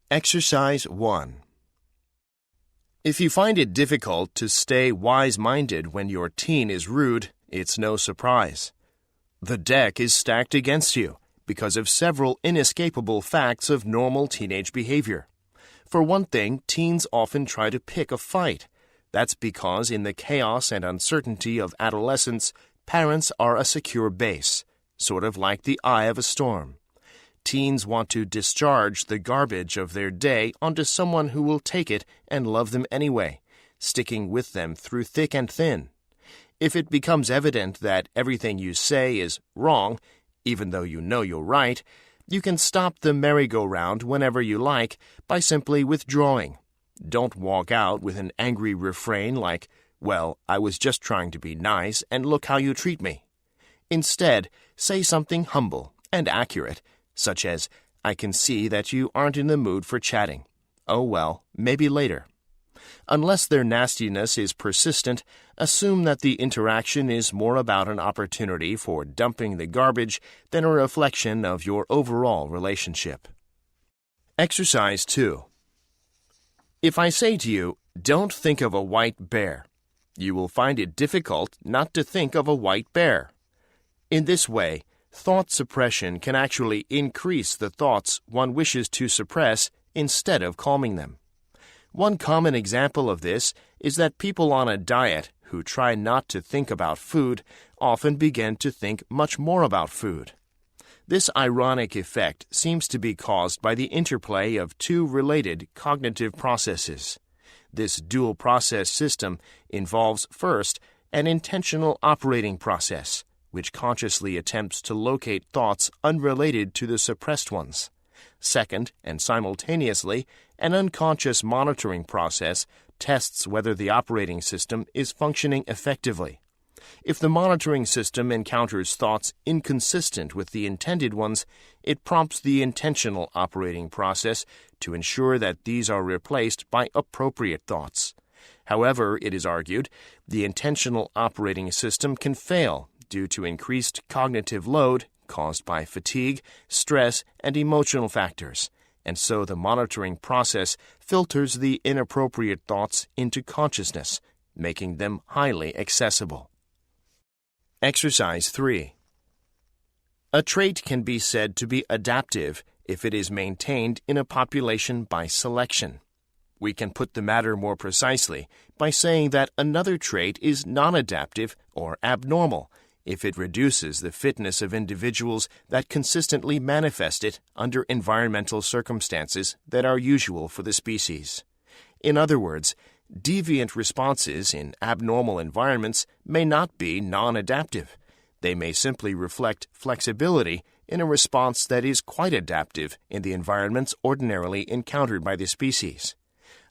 Exercise 1. If you find it difficult to stay wise-minded when your teen is rude, it's no surprise. The deck is stacked against you because of several inescapable facts of normal teenage behavior. For one thing, teens often try to pick a fight. That's because in the chaos and uncertainty of adolescence, parents are a secure base, sort of like the eye of a storm. Teens want to discharge the garbage of their day onto someone who will take it and love them anyway, sticking with them through thick and thin. If it becomes evident that everything you say is wrong, even though you know you're right, you can stop the merry-go-round whenever you like by simply withdrawing. Don't walk out with an angry refrain like, "Well, I was just trying to be nice, and look how you treat me." Instead, say something humble and accurate, such as, "I can see that you aren't in the mood for chatting. Oh well, maybe later." Unless their nastiness is persistent, assume that the interaction is more about an opportunity for dumping the garbage than a reflection of your overall relationship. Exercise 2. If I say to you, "Don't think of a white bear," you will find it difficult not to think of a white bear. In this way, thought suppression can actually increase the thoughts one wishes to suppress instead of calming them. One common example of this is that people on a diet who try not to think about food often begin to think much more about food. This ironic effect seems to be caused by the interplay of two related cognitive processes. This dual process system involves, first, an intentional operating process, which consciously attempts to locate thoughts unrelated to the suppressed ones. Second, and simultaneously, an unconscious monitoring process tests whether the operating system is functioning effectively. If the monitoring system encounters thoughts inconsistent with the intended ones, it prompts the intentional operating process to ensure that these are replaced by appropriate thoughts. However, it is argued, the intentional operating system can fail due to increased cognitive load caused by fatigue, stress, and emotional factors, and so the monitoring process filters the inappropriate thoughts into consciousness, making them highly accessible. Exercise 3. A trait can be said to be adaptive if it is maintained in a population by selection. We can put the matter more precisely by saying that another trait is non-adaptive or abnormal if it reduces the fitness of individuals that consistently manifest it under environmental circumstances that are usual for the species. In other words, deviant responses in abnormal environments may not be non-adaptive. They may simply reflect flexibility in a response that is quite adaptive in the environments ordinarily encountered by the species.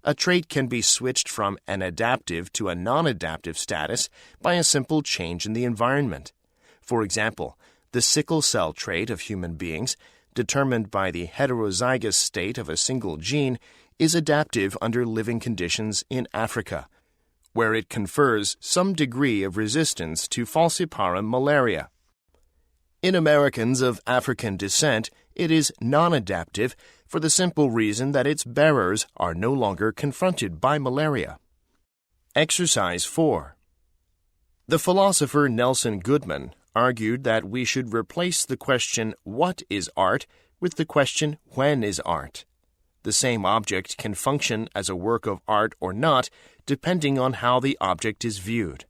A trait can be switched from an adaptive to a non-adaptive status by a simple change in the environment. For example, the sickle cell trait of human beings, determined by the heterozygous state of a single gene, is adaptive under living conditions in Africa, where it confers some degree of resistance to falciparum malaria. In Americans of African descent, it is non-adaptive for the simple reason that its bearers are no longer confronted by malaria. Exercise 4. The philosopher Nelson Goodman argued that we should replace the question, "What is art?" with the question, "When is art?" The same object can function as a work of art or not, depending on how the object is viewed.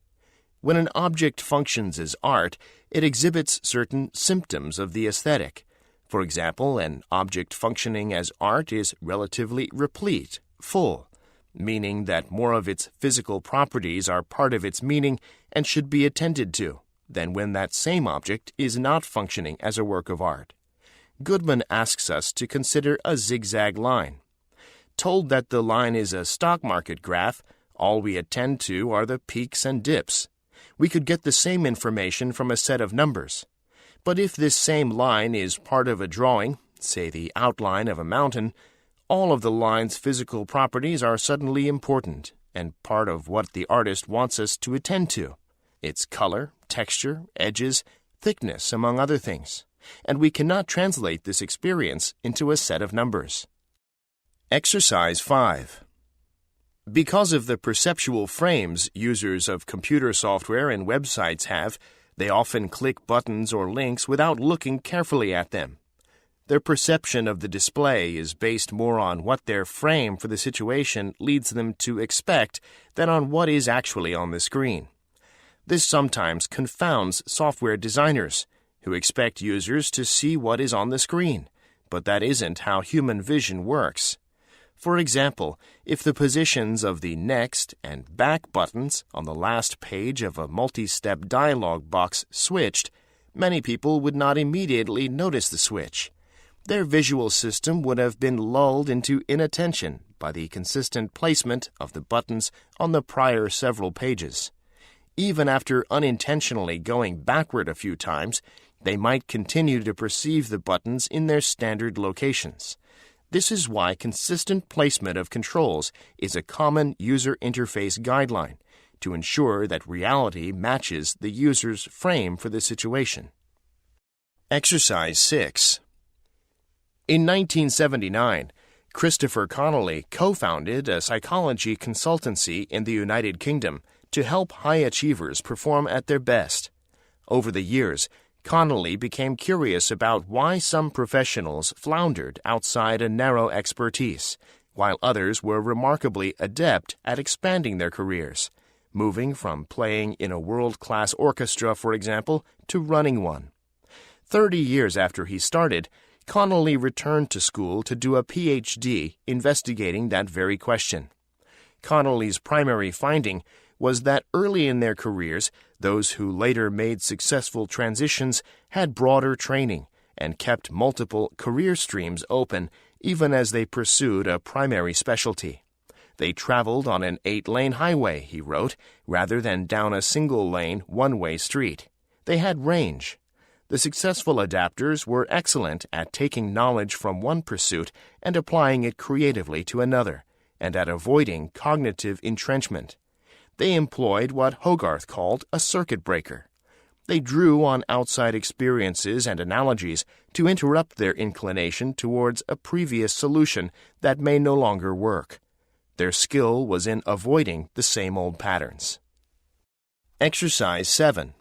When an object functions as art, it exhibits certain symptoms of the aesthetic. For example, an object functioning as art is relatively replete, full, meaning that more of its physical properties are part of its meaning and should be attended to, than when that same object is not functioning as a work of art. Goodman asks us to consider a zigzag line. Told that the line is a stock market graph, all we attend to are the peaks and dips. We could get the same information from a set of numbers. But if this same line is part of a drawing, say the outline of a mountain, all of the line's physical properties are suddenly important and part of what the artist wants us to attend to. Its color, texture, edges, thickness, among other things. And we cannot translate this experience into a set of numbers. Exercise 5. Because of the perceptual frames users of computer software and websites have, they often click buttons or links without looking carefully at them. Their perception of the display is based more on what their frame for the situation leads them to expect than on what is actually on the screen. This sometimes confounds software designers, who expect users to see what is on the screen, but that isn't how human vision works. For example, if the positions of the next and back buttons on the last page of a multi-step dialog box switched, many people would not immediately notice the switch. Their visual system would have been lulled into inattention by the consistent placement of the buttons on the prior several pages. Even after unintentionally going backward a few times, they might continue to perceive the buttons in their standard locations. This is why consistent placement of controls is a common user interface guideline to ensure that reality matches the user's frame for the situation. Exercise 6. In 1979, Christopher Connolly co-founded a psychology consultancy in the United Kingdom to help high achievers perform at their best. Over the years, Connolly became curious about why some professionals floundered outside a narrow expertise, while others were remarkably adept at expanding their careers, moving from playing in a world-class orchestra, for example, to running one. 30 years after he started, Connolly returned to school to do a PhD investigating that very question. Connolly's primary finding was that early in their careers, those who later made successful transitions had broader training and kept multiple career streams open even as they pursued a primary specialty. They traveled on an 8-lane highway, he wrote, rather than down a single-lane, one-way street. They had range. The successful adapters were excellent at taking knowledge from one pursuit and applying it creatively to another, and at avoiding cognitive entrenchment. They employed what Hogarth called a circuit breaker. They drew on outside experiences and analogies to interrupt their inclination towards a previous solution that may no longer work. Their skill was in avoiding the same old patterns. Exercise 7.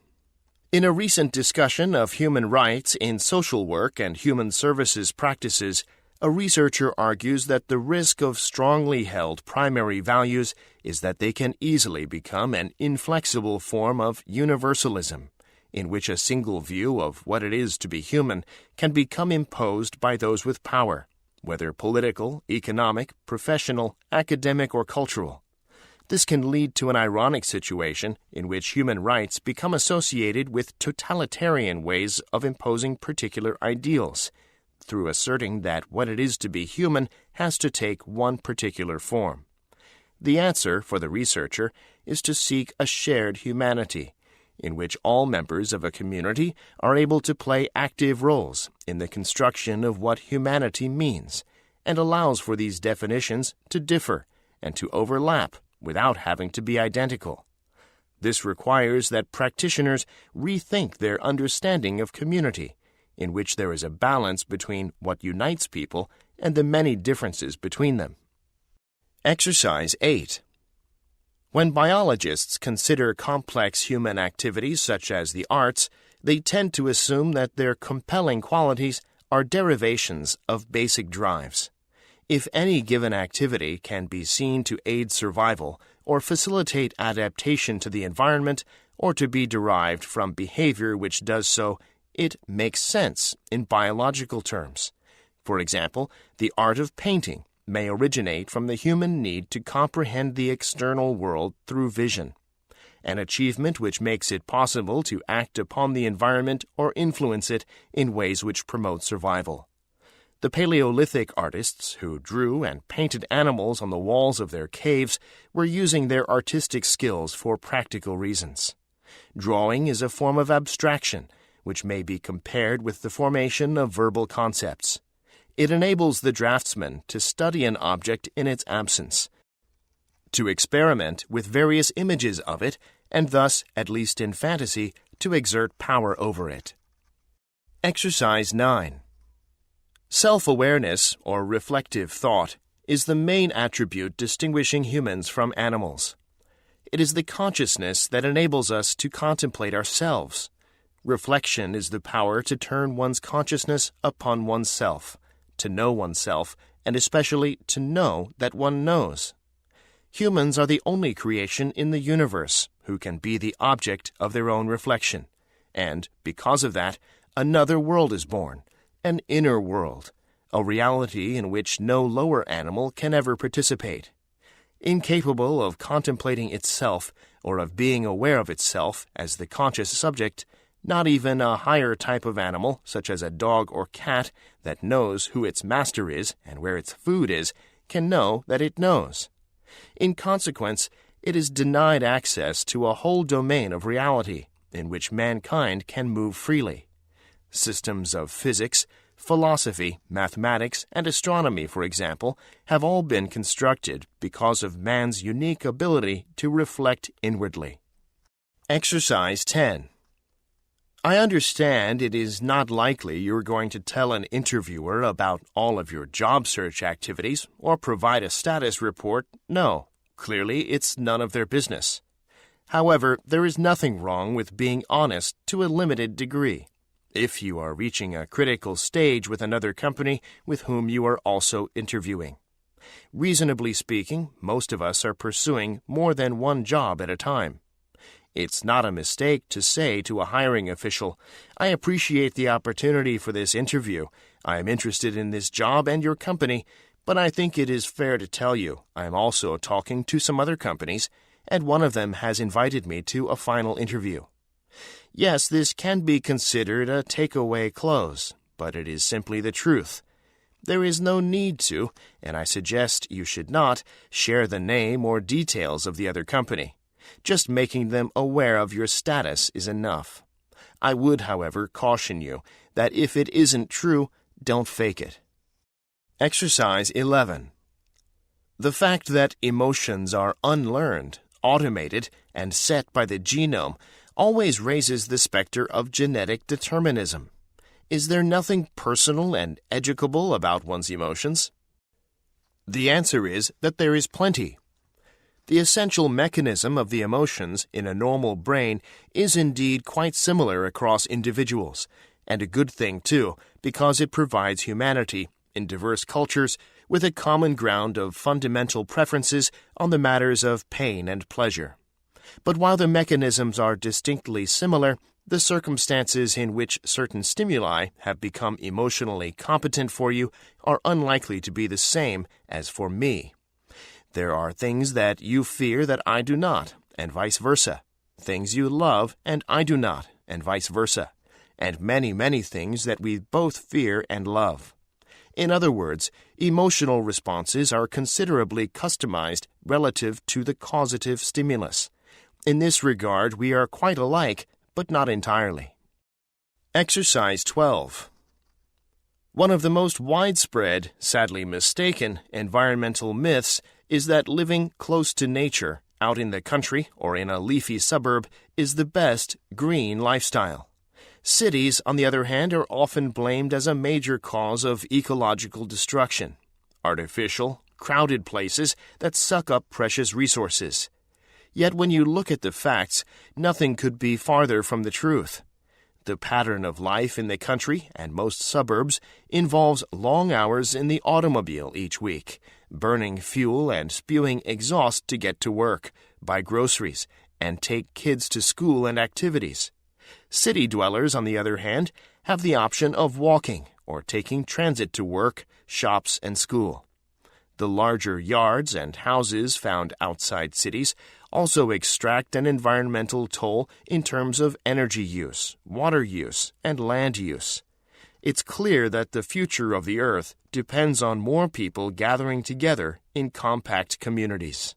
In a recent discussion of human rights in social work and human services practices, a researcher argues that the risk of strongly held primary values is that they can easily become an inflexible form of universalism, in which a single view of what it is to be human can become imposed by those with power, whether political, economic, professional, academic, or cultural. This can lead to an ironic situation in which human rights become associated with totalitarian ways of imposing particular ideals, through asserting that what it is to be human has to take one particular form. The answer for the researcher is to seek a shared humanity, in which all members of a community are able to play active roles in the construction of what humanity means, and allows for these definitions to differ and to overlap without having to be identical. This requires that practitioners rethink their understanding of community, in which there is a balance between what unites people and the many differences between them. Exercise 8. When biologists consider complex human activities such as the arts, they tend to assume that their compelling qualities are derivations of basic drives. If any given activity can be seen to aid survival or facilitate adaptation to the environment or to be derived from behavior which does so, it makes sense in biological terms. For example, the art of painting may originate from the human need to comprehend the external world through vision, an achievement which makes it possible to act upon the environment or influence it in ways which promote survival. The Paleolithic artists who drew and painted animals on the walls of their caves were using their artistic skills for practical reasons. Drawing is a form of abstraction, which may be compared with the formation of verbal concepts. It enables the draftsman to study an object in its absence, to experiment with various images of it, and thus, at least in fantasy, to exert power over it. Exercise 9. Self-awareness, or reflective thought, is the main attribute distinguishing humans from animals. It is the consciousness that enables us to contemplate ourselves. Reflection is the power to turn one's consciousness upon oneself, to know oneself, and especially to know that one knows. Humans are the only creation in the universe who can be the object of their own reflection, and, because of that, another world is born, an inner world, a reality in which no lower animal can ever participate. Incapable of contemplating itself or of being aware of itself as the conscious subject, not even a higher type of animal, such as a dog or cat, that knows who its master is and where its food is, can know that it knows. In consequence, it is denied access to a whole domain of reality in which mankind can move freely. Systems of physics, philosophy, mathematics, and astronomy, for example, have all been constructed because of man's unique ability to reflect inwardly. Exercise 10. I understand it is not likely you're going to tell an interviewer about all of your job search activities or provide a status report. No, clearly it's none of their business. However, there is nothing wrong with being honest to a limited degree, if you are reaching a critical stage with another company with whom you are also interviewing. Reasonably speaking, most of us are pursuing more than one job at a time. It's not a mistake to say to a hiring official, "I appreciate the opportunity for this interview. I am interested in this job and your company, but I think it is fair to tell you I am also talking to some other companies, and one of them has invited me to a final interview." Yes, this can be considered a takeaway clause, but it is simply the truth. There is no need to, and I suggest you should not, share the name or details of the other company. Just making them aware of your status is enough. I would, however, caution you that if it isn't true, don't fake it. Exercise 11. The fact that emotions are unlearned, automated, and set by the genome always raises the specter of genetic determinism. Is there nothing personal and educable about one's emotions? The answer is that there is plenty. The essential mechanism of the emotions in a normal brain is indeed quite similar across individuals, and a good thing too, because it provides humanity, in diverse cultures, with a common ground of fundamental preferences on the matters of pain and pleasure. But while the mechanisms are distinctly similar, the circumstances in which certain stimuli have become emotionally competent for you are unlikely to be the same as for me. There are things that you fear that I do not, and vice versa. Things you love and I do not, and vice versa. And many, many things that we both fear and love. In other words, emotional responses are considerably customized relative to the causative stimulus. In this regard, we are quite alike, but not entirely. Exercise 12. One of the most widespread, sadly mistaken, environmental myths is that living close to nature, out in the country or in a leafy suburb, is the best green lifestyle. Cities, on the other hand, are often blamed as a major cause of ecological destruction. Artificial, crowded places that suck up precious resources. Yet when you look at the facts, nothing could be farther from the truth. The pattern of life in the country and most suburbs involves long hours in the automobile each week, burning fuel and spewing exhaust to get to work, buy groceries, and take kids to school and activities. City dwellers, on the other hand, have the option of walking or taking transit to work, shops, and school. The larger yards and houses found outside cities also extract an environmental toll in terms of energy use, water use, and land use. It's clear that the future of the Earth depends on more people gathering together in compact communities.